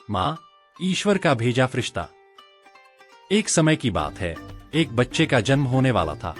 माँ, ईश्वर का भेजा फरिश्ता। एक समय की बात है, एक बच्चे का जन्म होने वाला था।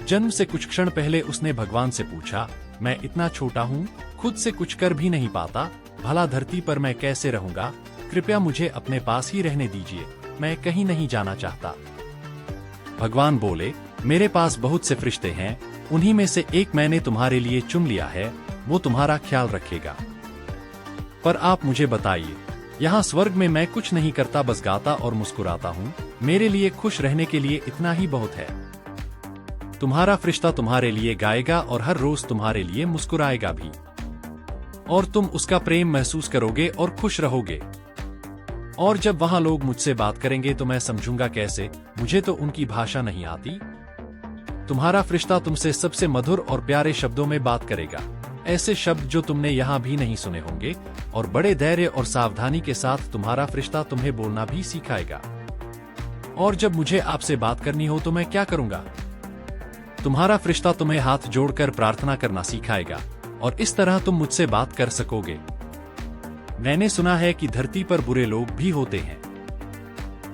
जन्म से कुछ क्षण पहले उसने भगवान से पूछा, मैं इतना छोटा हूँ, खुद से कुछ कर भी नहीं पाता, भला धरती पर मैं कैसे रहूंगा? कृपया मुझे अपने पास ही रहने दीजिए, मैं कहीं नहीं जाना चाहता। भगवान बोले, मेरे पास बहुत से फरिश्ते हैं, उन्हीं में से एक मैंने तुम्हारे लिए चुन लिया है, वो तुम्हारा ख्याल रखेगा। पर आप मुझे बताइए, यहाँ स्वर्ग में मैं कुछ नहीं करता, बस गाता और मुस्कुराता हूँ, मेरे लिए खुश रहने के लिए इतना ही बहुत है। तुम्हारा फरिश्ता तुम्हारे लिए गाएगा और हर रोज तुम्हारे लिए मुस्कुराएगा भी, और तुम उसका प्रेम महसूस करोगे और खुश रहोगे। और जब वहां लोग मुझसे बात करेंगे तो मैं समझूंगा कैसे, मुझे तो उनकी भाषा नहीं आती। तुम्हारा फरिश्ता तुमसे सबसे मधुर और प्यारे शब्दों में बात करेगा, ऐसे शब्द जो तुमने यहाँ भी नहीं सुने होंगे, और बड़े धैर्य और सावधानी के साथ तुम्हारा फरिश्ता तुम्हें बोलना भी सिखाएगा। और जब मुझे आपसे बात करनी हो तो मैं क्या करूंगा? तुम्हारा फरिश्ता तुम्हें हाथ जोड़कर प्रार्थना करना सिखाएगा, और इस तरह तुम मुझसे बात कर सकोगे। मैंने सुना है कि धरती पर बुरे लोग भी होते हैं,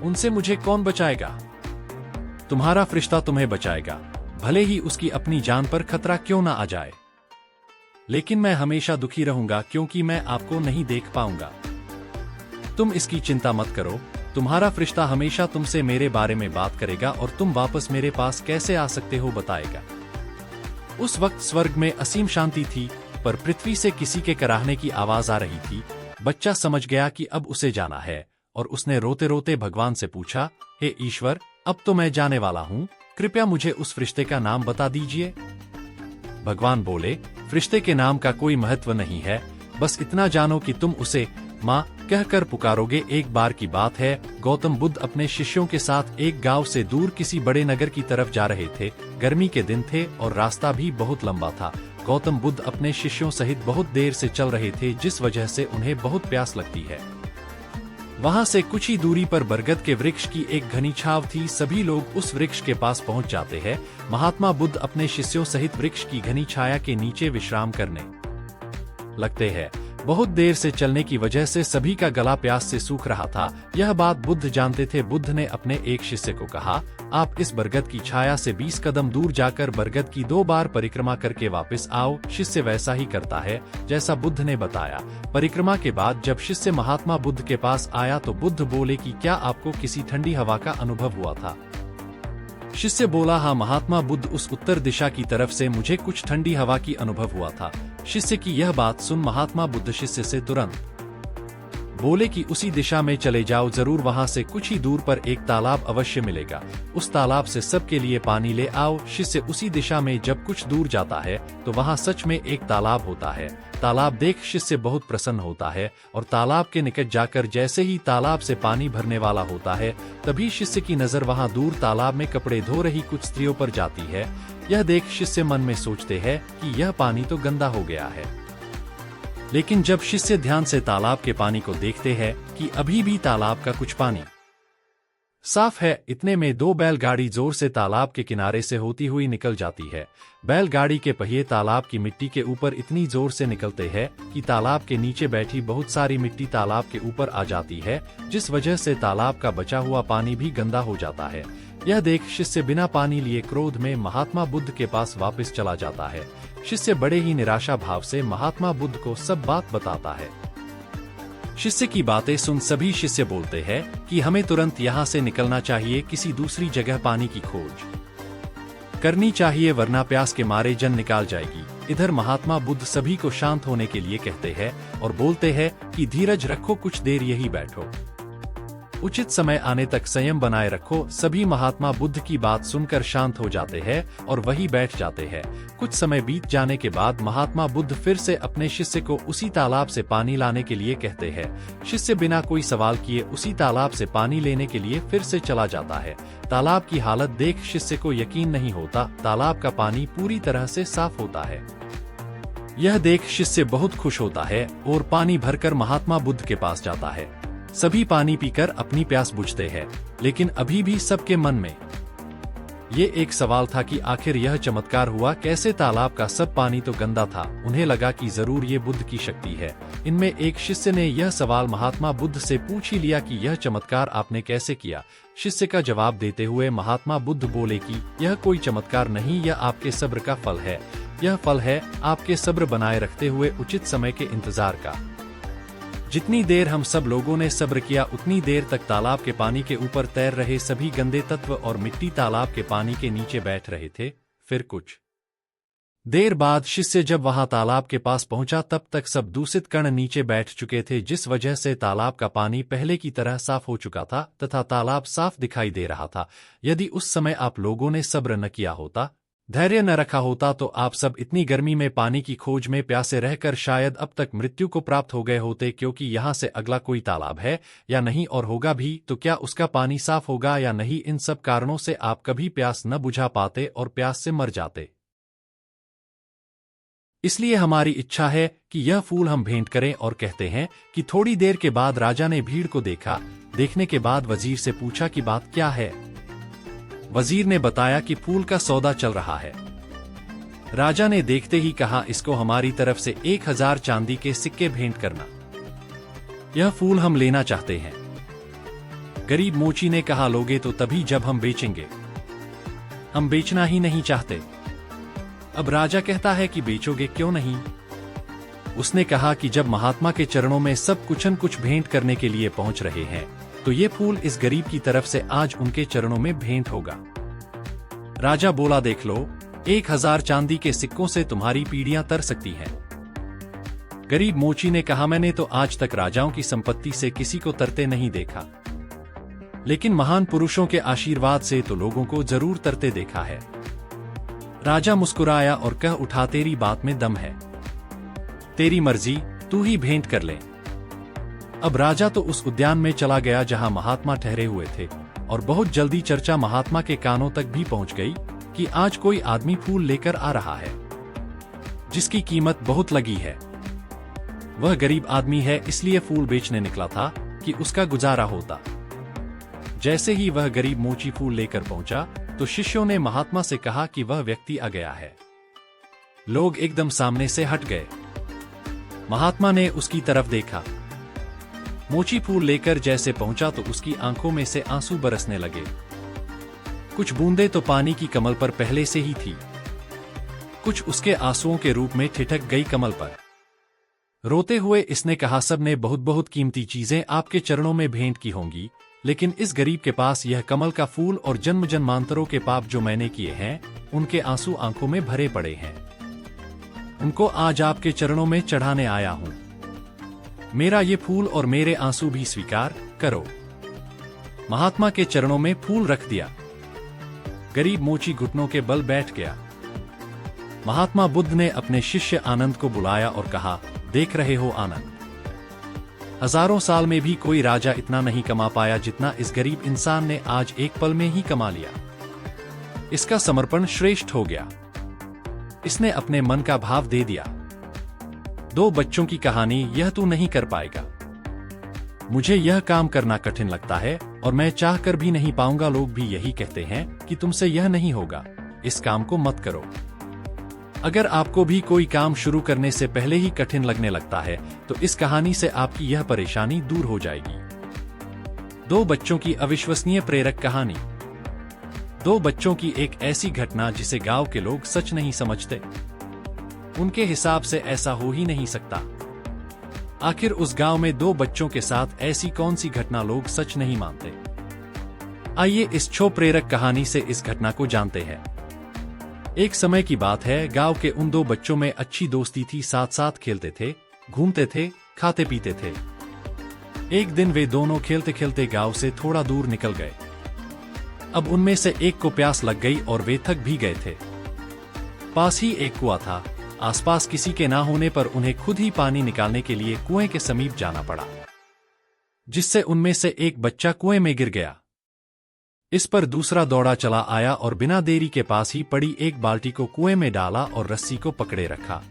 उनसे मुझे कौन बचाएगा? तुम्हारा फरिश्ता तुम्हें बचाएगा, भले ही उसकी अपनी जान पर खतरा क्यों ना आ जाए। लेकिन मैं हमेशा दुखी रहूंगा क्योंकि मैं आपको नहीं देख पाऊंगा। तुम इसकी चिंता मत करो, तुम्हारा फरिश्ता हमेशा तुमसे मेरे बारे में बात करेगा और तुम वापस मेरे पास कैसे आ सकते हो बताएगा। उस वक्त स्वर्ग में असीम शांति थी, पर पृथ्वी से किसी के कराहने की आवाज आ रही थी। बच्चा समझ गया कि अब उसे जाना है, और उसने रोते रोते भगवान से पूछा, हे ईश्वर, अब तो मैं जाने वाला हूँ, कृपया मुझे उस फरिश्ते का नाम बता दीजिए। भगवान बोले, फरिश्ते के नाम का कोई महत्व नहीं है, बस इतना जानो कि तुम उसे माँ कहकर पुकारोगे। एक बार की बात है, गौतम बुद्ध अपने शिष्यों के साथ एक गांव से दूर किसी बड़े नगर की तरफ जा रहे थे। गर्मी के दिन थे और रास्ता भी बहुत लंबा था। गौतम बुद्ध अपने शिष्यों सहित बहुत देर से चल रहे थे, जिस वजह से उन्हें बहुत प्यास लगती है। वहां से कुछ ही दूरी पर बरगद के वृक्ष की एक घनी छाव थी। सभी लोग उस वृक्ष के पास पहुंच जाते हैं। महात्मा बुद्ध अपने शिष्यों सहित वृक्ष की घनी छाया के नीचे विश्राम करने लगते हैं। बहुत देर से चलने की वजह से सभी का गला प्यास से सूख रहा था। यह बात बुद्ध जानते थे। बुद्ध ने अपने एक शिष्य को कहा, आप इस बरगद की छाया से 20 कदम दूर जाकर बरगद की 2 बार परिक्रमा करके वापस आओ। शिष्य वैसा ही करता है जैसा बुद्ध ने बताया। परिक्रमा के बाद जब शिष्य महात्मा बुद्ध के पास आया तो बुद्ध बोले कि क्या आपको किसी ठंडी हवा का अनुभव हुआ था? शिष्य बोला, हाँ महात्मा बुद्ध, उस उत्तर दिशा की तरफ से मुझे कुछ ठंडी हवा की अनुभव हुआ था। शिष्य की यह बात सुन महात्मा बुद्ध शिष्य से तुरंत बोले कि उसी दिशा में चले जाओ, जरूर वहां से कुछ ही दूर पर एक तालाब अवश्य मिलेगा, उस तालाब से सबके लिए पानी ले आओ। शिष्य उसी दिशा में जब कुछ दूर जाता है तो वहां सच में एक तालाब होता है। तालाब देख शिष्य बहुत प्रसन्न होता है और तालाब के निकट जाकर जैसे ही तालाब से पानी भरने वाला होता है, तभी शिष्य की नजर वहां दूर तालाब में कपड़े धो रही कुछ स्त्रियों पर जाती है। यह देख शिष्य मन में सोचते हैं कि यह पानी तो गंदा हो गया है। लेकिन जब शिष्य ध्यान से तालाब के पानी को देखते हैं कि अभी भी तालाब का कुछ पानी साफ है, इतने में 2 बैलगाड़ी जोर से तालाब के किनारे से होती हुई निकल जाती है। बैलगाड़ी के पहिए तालाब की मिट्टी के ऊपर इतनी जोर से निकलते हैं कि तालाब के नीचे बैठी बहुत सारी मिट्टी तालाब के ऊपर आ जाती है, जिस वजह से तालाब का बचा हुआ पानी भी गंदा हो जाता है। यह देख शिष्य बिना पानी लिए क्रोध में महात्मा बुद्ध के पास वापस चला जाता है। शिष्य बड़े ही निराशा भाव से महात्मा बुद्ध को सब बात बताता है। शिष्य की बातें सुन सभी शिष्य बोलते हैं कि हमें तुरंत यहाँ से निकलना चाहिए, किसी दूसरी जगह पानी की खोज करनी चाहिए, वरना प्यास के मारे जान निकाल जाएगी। इधर महात्मा बुद्ध सभी को शांत होने के लिए कहते हैं और बोलते हैं कि धीरज रखो, कुछ देर यही बैठो, उचित समय आने तक संयम बनाए रखो। सभी महात्मा बुद्ध की बात सुनकर शांत हो जाते हैं और वहीं बैठ जाते हैं। कुछ समय बीत जाने के बाद महात्मा बुद्ध फिर से अपने शिष्य को उसी तालाब से पानी लाने के लिए कहते हैं। शिष्य बिना कोई सवाल किए उसी तालाब से पानी लेने के लिए फिर से चला जाता है। तालाब की हालत देख शिष्य को यकीन नहीं होता, तालाब का पानी पूरी तरह से साफ होता है। यह देख शिष्य बहुत खुश होता है और पानी भरकर महात्मा बुद्ध के पास जाता है। सभी पानी पीकर अपनी प्यास बुझते हैं, लेकिन अभी भी सबके मन में ये एक सवाल था कि आखिर यह चमत्कार हुआ कैसे। तालाब का सब पानी तो गंदा था। उन्हें लगा कि जरूर ये बुद्ध की शक्ति है। इनमें एक शिष्य ने यह सवाल महात्मा बुद्ध से पूछ ही लिया कि यह चमत्कार आपने कैसे किया। शिष्य का जवाब देते हुए महात्मा बुद्ध बोले कि यह कोई चमत्कार नहीं, यह आपके सब्र का फल है। यह फल है आपके सब्र बनाए रखते हुए उचित समय के इंतजार का। जितनी देर हम सब लोगों ने सब्र किया उतनी देर तक तालाब के पानी के ऊपर तैर रहे सभी गंदे तत्व और मिट्टी तालाब के पानी के नीचे बैठ रहे थे। फिर कुछ देर बाद शिष्य जब वहां तालाब के पास पहुंचा तब तक सब दूषित कण नीचे बैठ चुके थे, जिस वजह से तालाब का पानी पहले की तरह साफ हो चुका था तथा तालाब साफ दिखाई दे रहा था। यदि उस समय आप लोगों ने सब्र न किया होता, धैर्य न रखा होता, तो आप सब इतनी गर्मी में पानी की खोज में प्यासे रहकर शायद अब तक मृत्यु को प्राप्त हो गए होते। क्योंकि यहाँ से अगला कोई तालाब है या नहीं, और होगा भी तो क्या उसका पानी साफ होगा या नहीं। इन सब कारणों से आप कभी प्यास न बुझा पाते और प्यास से मर जाते। इसलिए हमारी इच्छा है कि यह फूल हम भेंट करें। और कहते हैं कि थोड़ी देर के बाद राजा ने भीड़ को देखा। देखने के बाद वजीर से पूछा कि बात क्या है। वजीर ने बताया कि फूल का सौदा चल रहा है। राजा ने देखते ही कहा, इसको हमारी तरफ से 1000 चांदी के सिक्के भेंट करना। यह फूल हम लेना चाहते हैं। गरीब मोची ने कहा, लोगे तो तभी जब हम बेचेंगे, हम बेचना ही नहीं चाहते। अब राजा कहता है कि बेचोगे क्यों नहीं। उसने कहा कि जब महात्मा के चरणों में सब कुछ न कुछ भेंट करने के लिए पहुंच रहे हैं तो ये फूल इस गरीब की तरफ से आज उनके चरणों में भेंट होगा। राजा बोला, देख लो, 1000 चांदी के सिक्कों से तुम्हारी पीढ़ियां तर सकती हैं। गरीब मोची ने कहा, मैंने तो आज तक राजाओं की संपत्ति से किसी को तरते नहीं देखा, लेकिन महान पुरुषों के आशीर्वाद से तो लोगों को जरूर तरते देखा है। राजा मुस्कुराया और कह उठा, तेरी बात में दम है, तेरी मर्जी, तू ही भेंट कर ले। अब राजा तो उस उद्यान में चला गया जहां महात्मा ठहरे हुए थे, और बहुत जल्दी चर्चा महात्मा के कानों तक भी पहुंच गई कि आज कोई आदमी फूल लेकर आ रहा है जिसकी कीमत बहुत लगी है। वह गरीब आदमी है, इसलिए फूल बेचने निकला था कि उसका गुजारा होता। जैसे ही वह गरीब मोची फूल लेकर पहुंचा तो शिष्यों ने महात्मा से कहा कि वह व्यक्ति आ गया है। लोग एकदम सामने से हट गए। महात्मा ने उसकी तरफ देखा। मोची फूल लेकर जैसे पहुंचा तो उसकी आंखों में से आंसू बरसने लगे। कुछ बूंदें तो पानी की कमल पर पहले से ही थी, कुछ उसके आंसुओं के रूप में ठिठक गई कमल पर। रोते हुए इसने कहा, सब ने बहुत बहुत कीमती चीजें आपके चरणों में भेंट की होंगी, लेकिन इस गरीब के पास यह कमल का फूल और जन्म जन्मांतरों के पाप जो मैंने किए हैं उनके आंसू आंखों में भरे पड़े हैं। उनको आज आपके चरणों में चढ़ाने आया हूं। मेरा ये फूल और मेरे आंसू भी स्वीकार करो। महात्मा के चरणों में फूल रख दिया। गरीब मोची घुटनों के बल बैठ गया। महात्मा बुद्ध ने अपने शिष्य आनंद को बुलाया और कहा, देख रहे हो आनंद, हजारों साल में भी कोई राजा इतना नहीं कमा पाया जितना इस गरीब इंसान ने आज एक पल में ही कमा लिया। इसका समर्पण श्रेष्ठ हो गया। इसने अपने मन का भाव दे दिया। 2 बच्चों की कहानी, यह तू नहीं कर पाएगा। मुझे यह काम करना कठिन लगता है और मैं चाहकर भी नहीं पाऊंगा। लोग भी यही कहते हैं कि तुमसे यह नहीं होगा, इस काम को मत करो। अगर आपको भी कोई काम शुरू करने से पहले ही कठिन लगने लगता है तो इस कहानी से आपकी यह परेशानी दूर हो जाएगी। 2 बच्चों की अविश्वसनीय प्रेरक कहानी। 2 बच्चों की एक ऐसी घटना जिसे गांव के लोग सच नहीं समझते। उनके हिसाब से ऐसा हो ही नहीं सकता। आखिर उस गांव में 2 बच्चों के साथ ऐसी कौन सी घटना लोग सच नहीं मानते। आइए इस छो प्रेरक कहानी से इस घटना को जानते हैं। एक समय की बात है, गांव के उन 2 बच्चों में अच्छी दोस्ती थी। साथ साथ खेलते थे, घूमते थे, खाते पीते थे। एक दिन वे दोनों खेलते खेलते गांव से थोड़ा दूर निकल गए। अब उनमें से एक को प्यास लग गई और वे थक भी गए थे। पास ही एक कुआं था। आसपास किसी के ना होने पर उन्हें खुद ही पानी निकालने के लिए कुएं के समीप जाना पड़ा, जिससे उनमें से एक बच्चा कुएं में गिर गया। इस पर दूसरा दौड़ा चला आया और बिना देरी के पास ही पड़ी एक बाल्टी को कुएं में डाला और रस्सी को पकड़े रखा।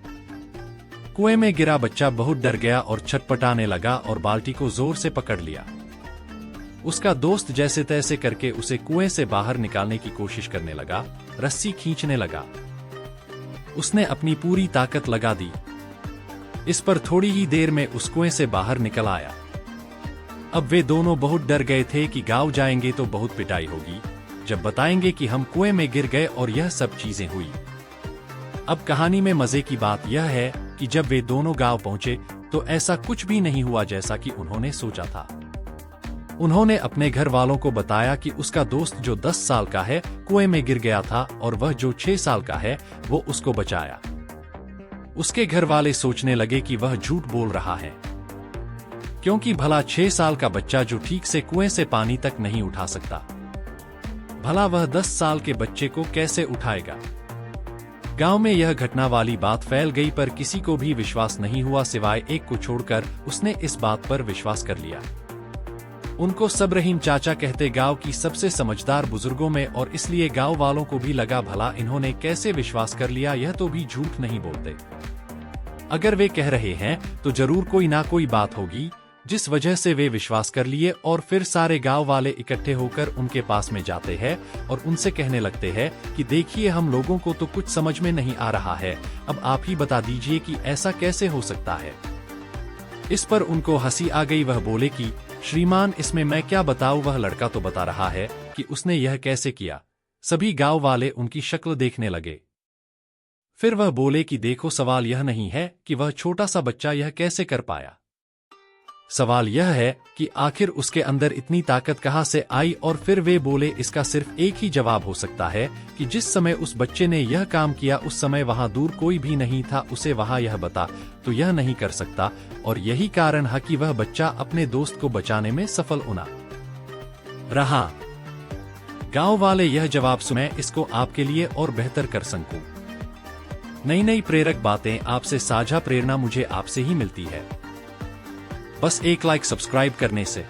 कुएं में गिरा बच्चा बहुत डर गया और छटपटाने लगा और बाल्टी को जोर से पकड़ लिया। उसका दोस्त जैसे तैसे करके उसे कुएं से बाहर निकालने की कोशिश करने लगा, रस्सी खींचने लगा। उसने अपनी पूरी ताकत लगा दी। इस पर थोड़ी ही देर में उस कुएं से बाहर निकल आया। अब वे दोनों बहुत डर गए थे कि गांव जाएंगे तो बहुत पिटाई होगी जब बताएंगे कि हम कुएं में गिर गए और यह सब चीजें हुई। अब कहानी में मजे की बात यह है कि जब वे दोनों गांव पहुंचे तो ऐसा कुछ भी नहीं हुआ जैसा कि उन्होंने सोचा था। उन्होंने अपने घर वालों को बताया कि उसका दोस्त जो 10 साल का है कुएं में गिर गया था और वह जो 6 साल का है वो उसको बचाया। उसके घर वाले सोचने लगे कि वह झूठ बोल रहा है, क्योंकि भला 6 साल का बच्चा जो ठीक से कुएं से पानी तक नहीं उठा सकता, भला वह 10 साल के बच्चे को कैसे उठाएगा। गांव में यह घटना वाली बात फैल गई पर किसी को भी विश्वास नहीं हुआ सिवाय एक को छोड़कर। उसने इस बात पर विश्वास कर लिया। उनको सब रहीम चाचा कहते गांव की सबसे समझदार बुजुर्गों में, और इसलिए गांव वालों को भी लगा भला इन्होंने कैसे विश्वास कर लिया, यह तो भी झूठ नहीं बोलते। अगर वे कह रहे हैं तो जरूर कोई ना कोई बात होगी जिस वजह से वे विश्वास कर लिए। और फिर सारे गांव वाले इकट्ठे होकर उनके पास में जाते हैं और उनसे कहने लगते हैं कि देखिए हम लोगों को तो कुछ समझ में नहीं आ रहा है, अब आप ही बता दीजिए कि ऐसा कैसे हो सकता है। इस पर उनको हंसी आ गई। वह बोले कि श्रीमान इसमें मैं क्या बताऊं, वह लड़का तो बता रहा है कि उसने यह कैसे किया। सभी गांव वाले उनकी शक्ल देखने लगे। फिर वह बोले कि देखो सवाल यह नहीं है कि वह छोटा सा बच्चा यह कैसे कर पाया, सवाल यह है कि आखिर उसके अंदर इतनी ताकत कहां से आई। और फिर वे बोले इसका सिर्फ एक ही जवाब हो सकता है कि जिस समय उस बच्चे ने यह काम किया उस समय वहां दूर कोई भी नहीं था, उसे वहां यह बता तो यह नहीं कर सकता। और यही कारण है कि वह बच्चा अपने दोस्त को बचाने में सफल होना रहा। गांव वाले यह जवाब सुने इसको आपके लिए और बेहतर कर सकूं। नई नई प्रेरक बातें आपसे साझा प्रेरणा मुझे आपसे ही मिलती है, बस एक लाइक सब्सक्राइब करने से।